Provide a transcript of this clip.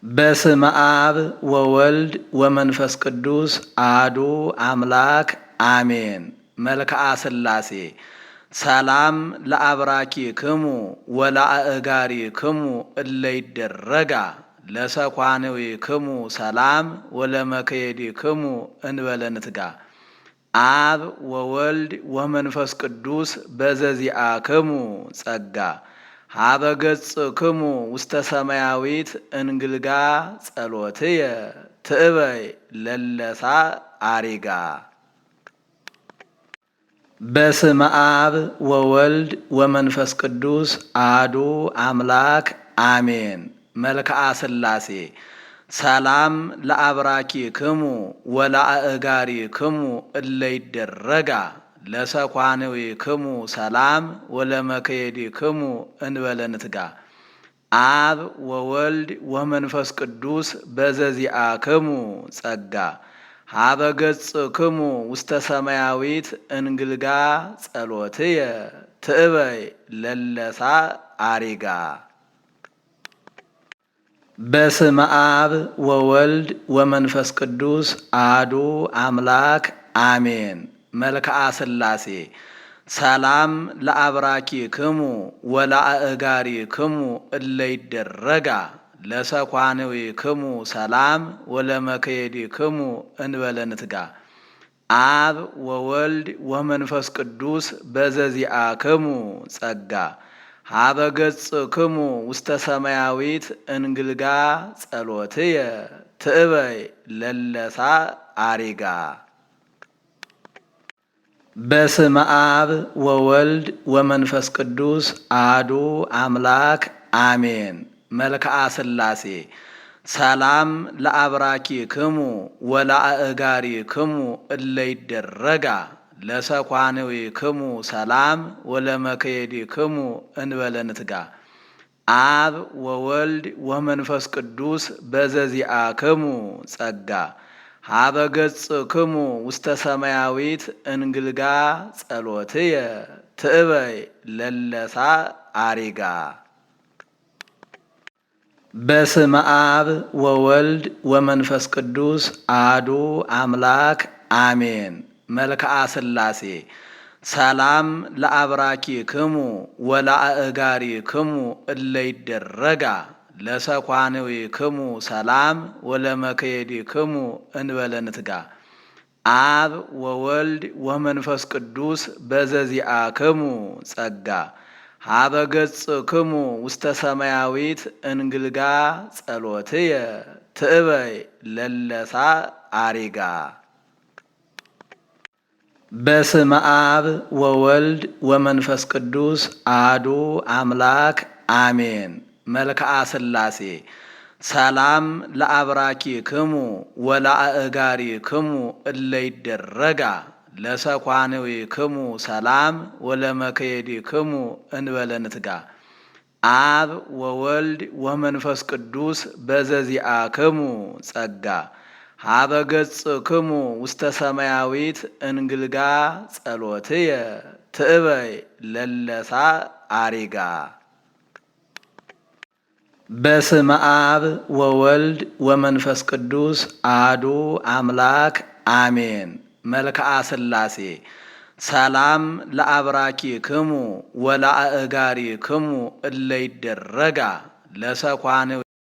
በስመ አብ ወወልድ ወመንፈስ ቅዱስ አሐዱ አምላክ አሜን። መልክዓ ሥላሴ ሰላም ለአብራኪክሙ ወለአእጋሪክሙ እለ ይደረጋ ለሰኳንዊክሙ ሰላም ወለመክየዲክሙ እንበለ ንትጋ። አብ ወወልድ ወመንፈስ ቅዱስ በዘዚአክሙ ጸጋ ሀበ ገጽክሙ ውስተ ሰማያዊት እንግልጋ ጸሎትየ ትእበይ ለለሳ አሪጋ። በስመ አብ ወወልድ ወመንፈስ ቅዱስ አሐዱ አምላክ አሜን። መልክዓ ሥላሴ ሰላም ለአብራኪክሙ ወለአእጋሪክሙ እለ ይደረጋ ለሰኳንዊክሙ ሰላም ወለመክየዲክሙ እንበለ ንትጋ። አብ ወወልድ ወመንፈስ ቅዱስ በዘዚአክሙ ጸጋ ሀበ ገጽክሙ ውስተ ሰማያዊት እንግልጋ ጸሎትየ ትእበይ ለለሳ አሪጋ። በስመ አብ ወወልድ ወመንፈስ ቅዱስ አሐዱ አምላክ አሜን። መልክዓ ሥላሴ ሰላም ለአብራኪክሙ ወለአእጋሪክሙ እለ ይደረጋ ለሰኳንዊክሙ ሰላም ወለመክየዲክሙ እንበለ ንትጋ። አብ ወወልድ ወመንፈስ ቅዱስ በዘዚአክሙ ጸጋ ሀበ ገጽክሙ ውስተ ሰማያዊት እንግልጋ ጸሎትየ ትእበይ ለለሳ አሪጋ። በስመ አብ ወወልድ ወመንፈስ ቅዱስ አሐዱ አምላክ አሜን። መልክዓ ሥላሴ ሰላም ለአብራኪክሙ ወለአእጋሪክሙ እለ ይደረጋ ለሰኳንዊክሙ ሰላም ወለመክየዲክሙ እንበለ ንትጋ። አብ ወወልድ ወመንፈስ ቅዱስ በዘዚአክሙ ጸጋ ሀበ ገጽክሙ ውስተ ሰማያዊት እንግልጋ ጸሎትየ ትእበይ ለለሳ አሪጋ። በስመ አብ ወወልድ ወመንፈስ ቅዱስ አሐዱ አምላክ አሜን። መልክዓ ሥላሴ ሰላም ለአብራኪክሙ ወለአእጋሪክሙ እለ ይደረጋ ለሰኳንዊክሙ ሰላም ወለመክየዲክሙ እንበለ ንትጋ። አብ ወወልድ ወመንፈስ ቅዱስ በዘዚአክሙ ጸጋ ሀበ ገጽክሙ ውስተ ሰማያዊት እንግልጋ ጸሎትየ ትእበይ ለለሳ አሪጋ። በስመ አብ ወወልድ ወመንፈስ ቅዱስ አሐዱ አምላክ አሜን። መልክዓ ሥላሴ ሰላም ለአብራኪክሙ ወለአእጋሪክሙ እለ ይደረጋ ለሰኳንዊክሙ ሰላም ወለመክየዲክሙ እንበለ ንትጋ። አብ ወወልድ ወመንፈስ ቅዱስ በዘዚአክሙ ጸጋ ሀበ ገጽክሙ ውስተ ሰማያዊት እንግልጋ ጸሎትየ ትእበይ ለለሳ አሪጋ። በስመ አብ ወወልድ ወመንፈስ ቅዱስ አሐዱ አምላክ አሜን። መልክዓ ሥላሴ ሰላም ለአብራኪክሙ ወለአእጋሪክሙ እለ ይደረጋ ለሰኳንዊ